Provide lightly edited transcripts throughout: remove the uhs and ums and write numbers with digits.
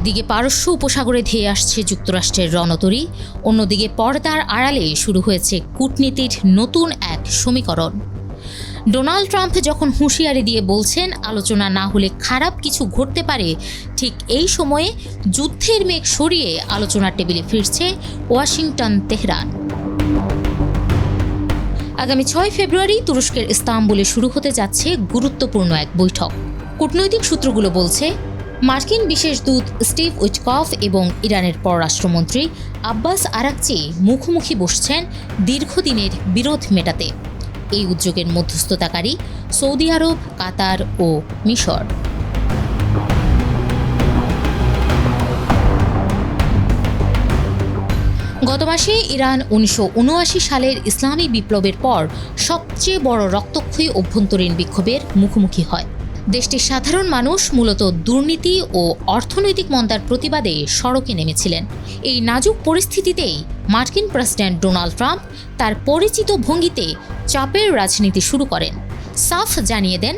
একদিকে পারস্য উপসাগরে ধেয়ে আসছে যুক্তরাষ্ট্রের রণতরী, অন্যদিকে পর্দার আড়ালে শুরু হয়েছে কূটনীতির নতুন এক সমীকরণ। ডোনাল্ড ট্রাম্প যখন হুঁশিয়ারি দিয়ে বলছেন আলোচনা না হলে খারাপ কিছু ঘটতে পারে, ঠিক এই সময়ে যুদ্ধের মেঘ সরিয়ে আলোচনার টেবিলে ফিরছে ওয়াশিংটন তেহরান। আগামী 6 ফেব্রুয়ারি তুরস্কের ইস্তাম্বুলে শুরু হতে যাচ্ছে গুরুত্বপূর্ণ এক বৈঠক। কূটনৈতিক সূত্রগুলো বলছে মার্কিন বিশেষ দূত স্টিভ উইটকফ এবং ইরানের পররাষ্ট্রমন্ত্রী আব্বাস আরাকচি মুখোমুখি বসছেন দীর্ঘদিনের বিরোধ মেটাতে। এই উদ্যোগের মধ্যস্থতাকারী সৌদি আরব, কাতার ও মিশর। গত মাসে ইরান 1979 সালের ইসলামী বিপ্লবের পর সবচেয়ে বড় রক্তক্ষয়ী অভ্যন্তরীণ বিক্ষোভের মুখোমুখি হয়। দেশটির সাধারণ মানুষ মূলত দুর্নীতি ও অর্থনৈতিক মন্দার প্রতিবাদে সড়কে নেমেছিলেন। এই নাজুক পরিস্থিতিতেই মার্কিন প্রেসিডেন্ট ডোনাল্ড ট্রাম্প তার পরিচিত ভঙ্গিতে চাপের রাজনীতি শুরু করেন। সাফ জানিয়ে দেন,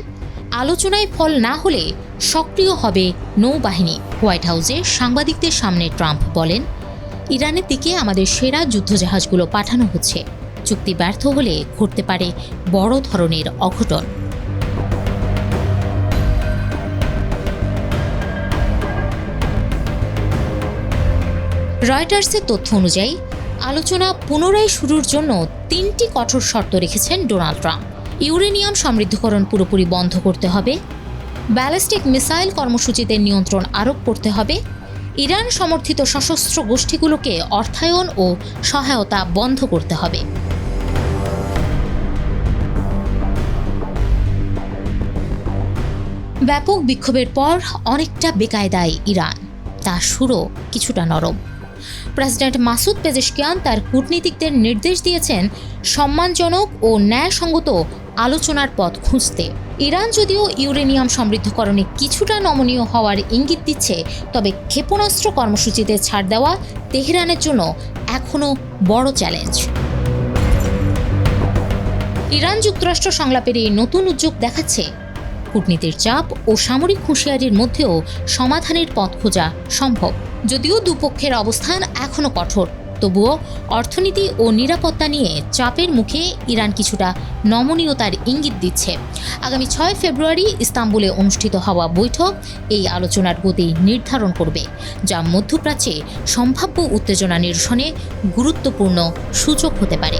আলোচনায় ফল না হলে সক্রিয় হবে নৌবাহিনী। হোয়াইট হাউসে সাংবাদিকদের সামনে ট্রাম্প বলেন, ইরানের দিকে আমাদের সেরা যুদ্ধজাহাজগুলো পাঠানো হচ্ছে। চুক্তি ব্যর্থ হলে ঘটতে পারে বড় ধরনের অঘটন। রয়টার্সের তথ্য অনুযায়ী আলোচনা পুনরায় শুরুর জন্য 3টি কঠোর শর্ত রেখেছেন ডোনাল্ড ট্রাম্প। ইউরেনিয়াম সমৃদ্ধকরণ পুরোপুরি বন্ধ করতে হবে, ব্যালিস্টিক মিসাইল কর্মসূচিতে নিয়ন্ত্রণ আরোপ করতে হবে, ইরান সমর্থিত সশস্ত্র গোষ্ঠীগুলোকে অর্থায়ন ও সহায়তা বন্ধ করতে হবে। ব্যাপক বিক্ষোভের পর অনেকটা বেকায়দায় ইরান, তার সুরও কিছুটা নরম। প্রেসিডেন্ট মাসুদ পেজেশকিয়ান তার কূটনীতিকদের নির্দেশ দিয়েছেন সম্মানজনক ও ন্যায়সঙ্গত আলোচনার পথ খুঁজতে। ইরান যদিও ইউরেনিয়াম সমৃদ্ধকরণে কিছুটা নমনীয় হওয়ার ইঙ্গিত দিচ্ছে, তবে ক্ষেপণাস্ত্র কর্মসূচিতে ছাড় দেওয়া তেহরানের জন্য এখনও বড় চ্যালেঞ্জ। ইরান যুক্তরাষ্ট্র সংলাপের এই নতুন উদ্যোগ দেখাচ্ছে কূটনীতির চাপ ও সামরিক হুঁশিয়ারির মধ্যেও সমাধানের পথ খোঁজা সম্ভব। যদিও দুপক্ষের অবস্থান এখনও কঠোর, তবুও অর্থনীতি ও নিরাপত্তা নিয়ে চাপের মুখে ইরান কিছুটা নমনীয়তার ইঙ্গিত দিচ্ছে। আগামী 6 ফেব্রুয়ারি ইস্তাম্বুলে অনুষ্ঠিত হওয়া বৈঠক এই আলোচনার গতি নির্ধারণ করবে, যা মধ্যপ্রাচ্যে সম্ভাব্য উত্তেজনা নিরসনে গুরুত্বপূর্ণ সূচক হতে পারে।